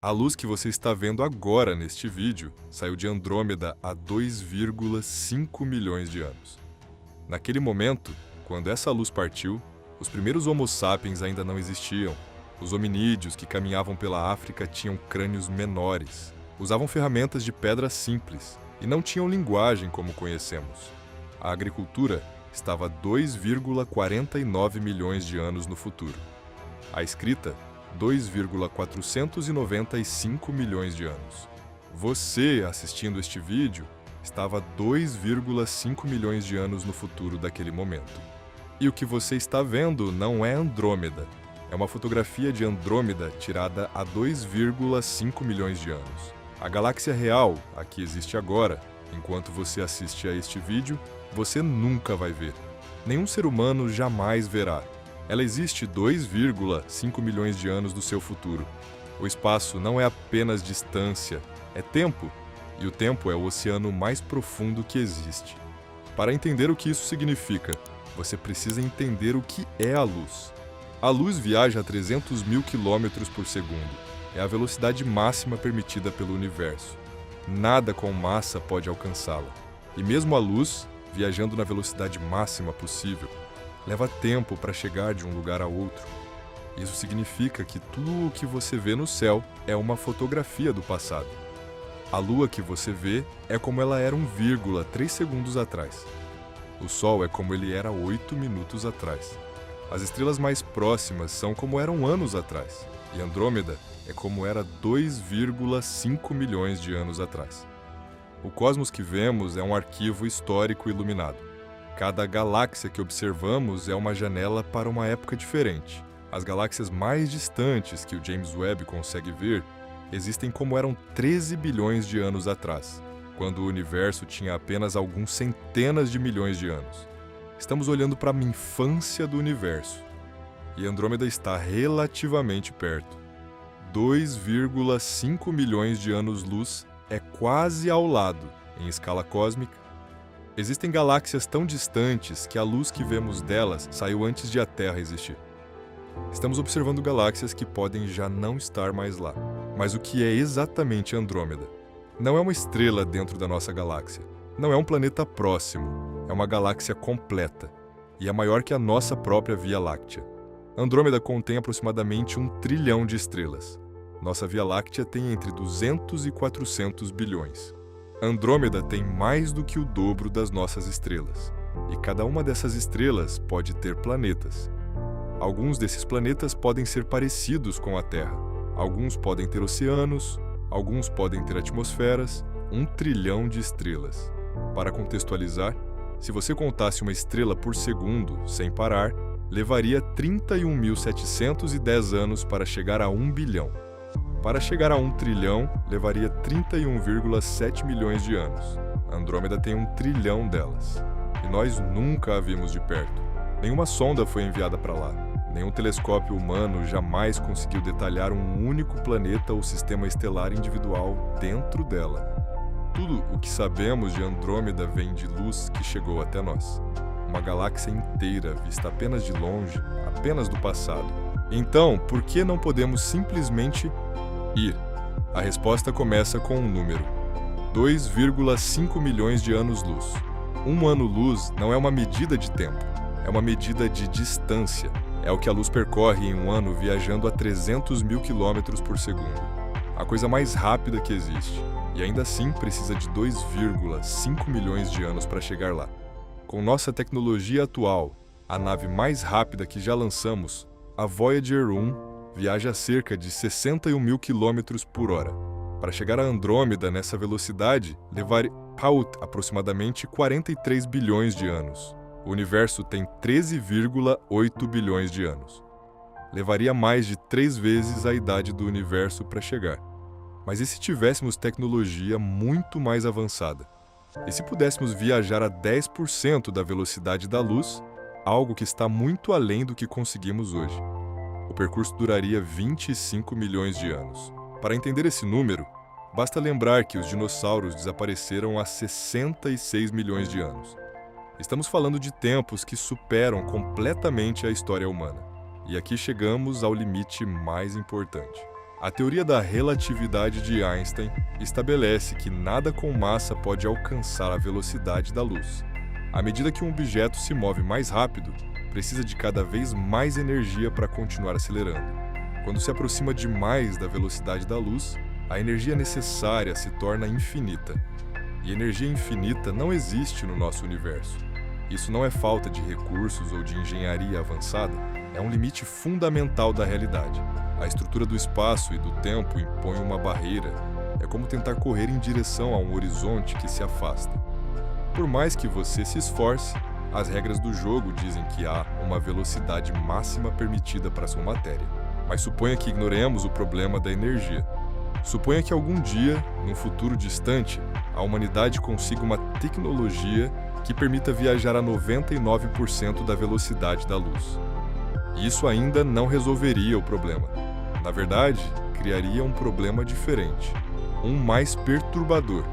A luz que você está vendo agora neste vídeo saiu de Andrômeda há 2,5 milhões de anos. Naquele momento, quando essa luz partiu, os primeiros Homo sapiens ainda não existiam. Os hominídeos que caminhavam pela África tinham crânios menores, usavam ferramentas de pedra simples e não tinham linguagem como conhecemos. A agricultura estava 2,49 milhões de anos no futuro. A escrita, 2,495 milhões de anos. Você, assistindo este vídeo, estava 2,5 milhões de anos no futuro daquele momento. E o que você está vendo não é Andrômeda. É uma fotografia de Andrômeda tirada há 2,5 milhões de anos. A galáxia real, a que existe agora, enquanto você assiste a este vídeo, você nunca vai ver. Nenhum ser humano jamais verá. Ela existe 2,5 milhões de anos do seu futuro. O espaço não é apenas distância, é tempo. E o tempo é o oceano mais profundo que existe. Para entender o que isso significa, você precisa entender o que é a luz. A luz viaja a 300 mil quilômetros por segundo. É a velocidade máxima permitida pelo universo. Nada com massa pode alcançá-la. E mesmo a luz, viajando na velocidade máxima possível, leva tempo para chegar de um lugar a outro. Isso significa que tudo o que você vê no céu é uma fotografia do passado. A lua que você vê é como ela era 1,3 segundos atrás. O Sol é como ele era 8 minutos atrás. As estrelas mais próximas são como eram anos atrás. E Andrômeda é como era 2,5 milhões de anos atrás. O cosmos que vemos é um arquivo histórico iluminado. Cada galáxia que observamos é uma janela para uma época diferente. As galáxias mais distantes que o James Webb consegue ver existem como eram 13 bilhões de anos atrás, quando o universo tinha apenas alguns centenas de milhões de anos. Estamos olhando para a infância do universo, e Andrômeda está relativamente perto. 2,5 milhões de anos-luz é quase ao lado, em escala cósmica. Existem galáxias tão distantes que a luz que vemos delas saiu antes de a Terra existir. Estamos observando galáxias que podem já não estar mais lá. Mas o que é exatamente Andrômeda? Não é uma estrela dentro da nossa galáxia. Não é um planeta próximo. É uma galáxia completa. E é maior que a nossa própria Via Láctea. Andrômeda contém aproximadamente 1 trilhão de estrelas. Nossa Via Láctea tem entre 200 e 400 bilhões. Andrômeda tem mais do que o dobro das nossas estrelas, e cada uma dessas estrelas pode ter planetas. Alguns desses planetas podem ser parecidos com a Terra, alguns podem ter oceanos, alguns podem ter atmosferas, 1 trilhão de estrelas. Para contextualizar, se você contasse uma estrela por segundo, sem parar, levaria 31.710 anos para chegar a 1 bilhão. Para chegar a 1 trilhão, levaria 31,7 milhões de anos. Andrômeda tem 1 trilhão delas. E nós nunca a vimos de perto. Nenhuma sonda foi enviada para lá. Nenhum telescópio humano jamais conseguiu detalhar um único planeta ou sistema estelar individual dentro dela. Tudo o que sabemos de Andrômeda vem de luz que chegou até nós. Uma galáxia inteira vista apenas de longe, apenas do passado. Então, por que não podemos simplesmente ir? A resposta começa com um número: 2,5 milhões de anos-luz. Um ano-luz não é uma medida de tempo, é uma medida de distância. É o que a luz percorre em um ano viajando a 300 mil quilômetros por segundo. A coisa mais rápida que existe. E ainda assim precisa de 2,5 milhões de anos para chegar lá. Com nossa tecnologia atual, a nave mais rápida que já lançamos, a Voyager 1, viaja a cerca de 61 mil quilômetros por hora. Para chegar a Andrômeda nessa velocidade, levaria aproximadamente 43 bilhões de anos. O universo tem 13,8 bilhões de anos. Levaria mais de 3 vezes a idade do universo para chegar. Mas e se tivéssemos tecnologia muito mais avançada? E se pudéssemos viajar a 10% da velocidade da luz, algo que está muito além do que conseguimos hoje? O percurso duraria 25 milhões de anos. Para entender esse número, basta lembrar que os dinossauros desapareceram há 66 milhões de anos. Estamos falando de tempos que superam completamente a história humana. E aqui chegamos ao limite mais importante. A teoria da relatividade de Einstein estabelece que nada com massa pode alcançar a velocidade da luz. À medida que um objeto se move mais rápido, precisa de cada vez mais energia para continuar acelerando. Quando se aproxima demais da velocidade da luz, a energia necessária se torna infinita. E energia infinita não existe no nosso universo. Isso não é falta de recursos ou de engenharia avançada, é um limite fundamental da realidade. A estrutura do espaço e do tempo impõe uma barreira. É como tentar correr em direção a um horizonte que se afasta. Por mais que você se esforce, as regras do jogo dizem que há uma velocidade máxima permitida para sua matéria. Mas suponha que ignoremos o problema da energia. Suponha que algum dia, num futuro distante, a humanidade consiga uma tecnologia que permita viajar a 99% da velocidade da luz. Isso ainda não resolveria o problema. Na verdade, criaria um problema diferente, um mais perturbador.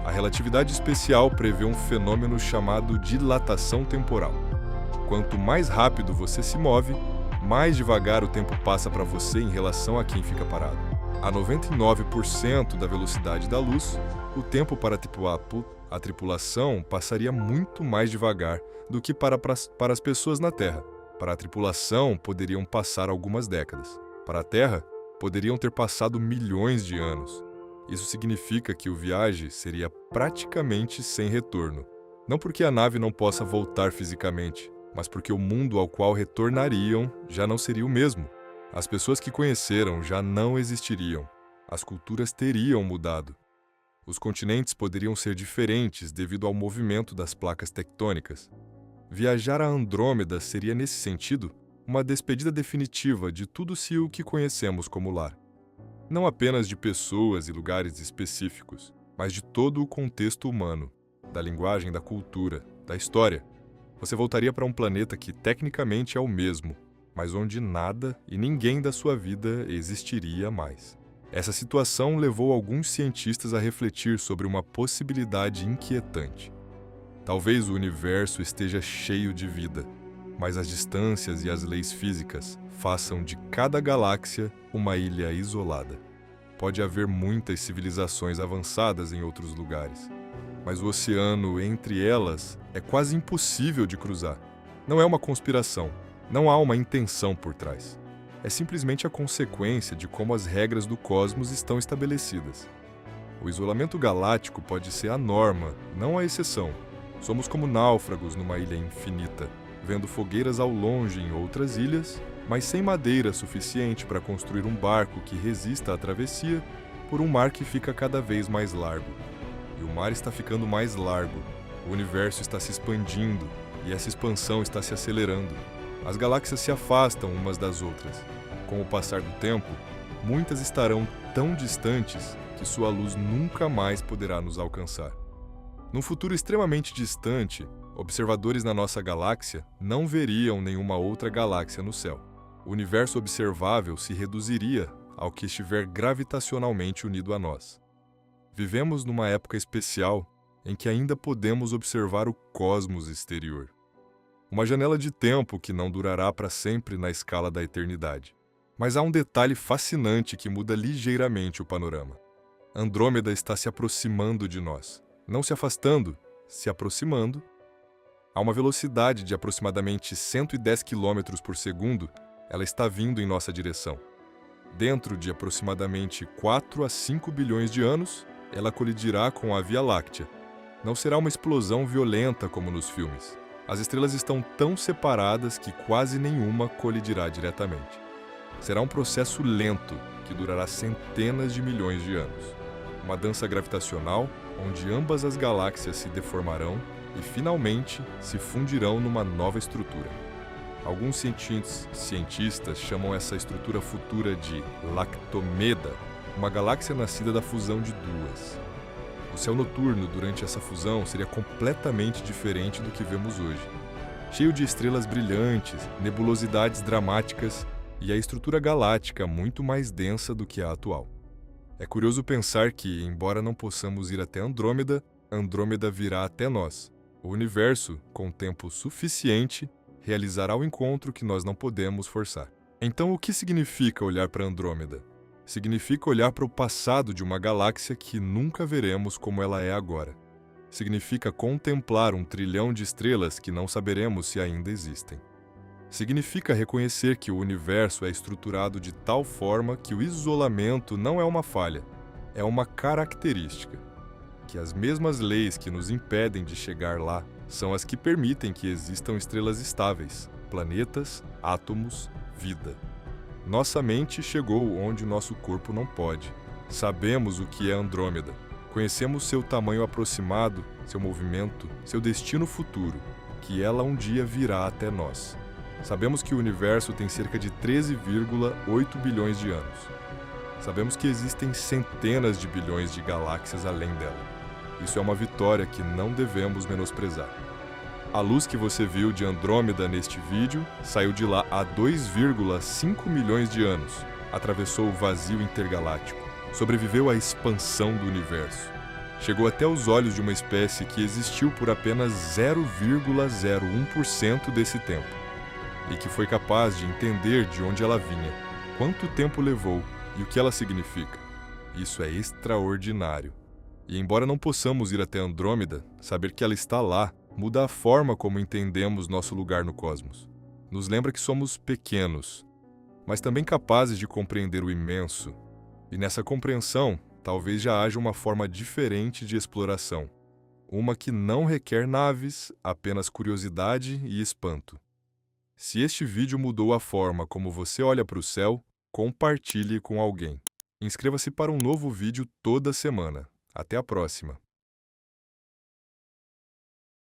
A relatividade especial prevê um fenômeno chamado dilatação temporal. Quanto mais rápido você se move, mais devagar o tempo passa para você em relação a quem fica parado. A 99% da velocidade da luz, o tempo para a tripulação passaria muito mais devagar do que para as pessoas na Terra. Para a tripulação, poderiam passar algumas décadas. Para a Terra, poderiam ter passado milhões de anos. Isso significa que o viagem seria praticamente sem retorno. Não porque a nave não possa voltar fisicamente, mas porque o mundo ao qual retornariam já não seria o mesmo. As pessoas que conheceram já não existiriam. As culturas teriam mudado. Os continentes poderiam ser diferentes devido ao movimento das placas tectônicas. Viajar a Andrômeda seria, nesse sentido, uma despedida definitiva de tudo o que conhecemos como lar. Não apenas de pessoas e lugares específicos, mas de todo o contexto humano, da linguagem, da cultura, da história. Você voltaria para um planeta que tecnicamente é o mesmo, mas onde nada e ninguém da sua vida existiria mais. Essa situação levou alguns cientistas a refletir sobre uma possibilidade inquietante. Talvez o universo esteja cheio de vida, mas as distâncias e as leis físicas façam de cada galáxia uma ilha isolada. Pode haver muitas civilizações avançadas em outros lugares, mas o oceano entre elas é quase impossível de cruzar. Não é uma conspiração, não há uma intenção por trás. É simplesmente a consequência de como as regras do cosmos estão estabelecidas. O isolamento galáctico pode ser a norma, não a exceção. Somos como náufragos numa ilha infinita, vendo fogueiras ao longe em outras ilhas, mas sem madeira suficiente para construir um barco que resista à travessia por um mar que fica cada vez mais largo. E o mar está ficando mais largo, o universo está se expandindo e essa expansão está se acelerando. As galáxias se afastam umas das outras. Com o passar do tempo, muitas estarão tão distantes que sua luz nunca mais poderá nos alcançar. Num futuro extremamente distante, observadores na nossa galáxia não veriam nenhuma outra galáxia no céu. O universo observável se reduziria ao que estiver gravitacionalmente unido a nós. Vivemos numa época especial em que ainda podemos observar o cosmos exterior. Uma janela de tempo que não durará para sempre na escala da eternidade. Mas há um detalhe fascinante que muda ligeiramente o panorama. Andrômeda está se aproximando de nós. Não se afastando, se aproximando. A uma velocidade de aproximadamente 110 km por segundo, ela está vindo em nossa direção. Dentro de aproximadamente 4 a 5 bilhões de anos, ela colidirá com a Via Láctea. Não será uma explosão violenta como nos filmes. As estrelas estão tão separadas que quase nenhuma colidirá diretamente. Será um processo lento que durará centenas de milhões de anos. Uma dança gravitacional onde ambas as galáxias se deformarão e finalmente se fundirão numa nova estrutura. Alguns cientistas chamam essa estrutura futura de Lactomeda, uma galáxia nascida da fusão de duas. O céu noturno durante essa fusão seria completamente diferente do que vemos hoje, cheio de estrelas brilhantes, nebulosidades dramáticas e a estrutura galáctica muito mais densa do que a atual. É curioso pensar que, embora não possamos ir até Andrômeda, Andrômeda virá até nós. O universo, com tempo suficiente, realizará o encontro que nós não podemos forçar. Então, o que significa olhar para Andrômeda? Significa olhar para o passado de uma galáxia que nunca veremos como ela é agora. Significa contemplar 1 trilhão de estrelas que não saberemos se ainda existem. Significa reconhecer que o universo é estruturado de tal forma que o isolamento não é uma falha, é uma característica. Que as mesmas leis que nos impedem de chegar lá são as que permitem que existam estrelas estáveis, planetas, átomos, vida. Nossa mente chegou onde nosso corpo não pode. Sabemos o que é Andrômeda. Conhecemos seu tamanho aproximado, seu movimento, seu destino futuro, que ela um dia virá até nós. Sabemos que o universo tem cerca de 13,8 bilhões de anos. Sabemos que existem centenas de bilhões de galáxias além dela. Isso é uma vitória que não devemos menosprezar. A luz que você viu de Andrômeda neste vídeo saiu de lá há 2,5 milhões de anos, atravessou o vazio intergaláctico, sobreviveu à expansão do universo. Chegou até os olhos de uma espécie que existiu por apenas 0,01% desse tempo, e que foi capaz de entender de onde ela vinha, quanto tempo levou e o que ela significa. Isso é extraordinário. E embora não possamos ir até Andrômeda, saber que ela está lá muda a forma como entendemos nosso lugar no cosmos. Nos lembra que somos pequenos, mas também capazes de compreender o imenso. E nessa compreensão, talvez já haja uma forma diferente de exploração. Uma que não requer naves, apenas curiosidade e espanto. Se este vídeo mudou a forma como você olha para o céu, compartilhe com alguém. Inscreva-se para um novo vídeo toda semana. Até a próxima!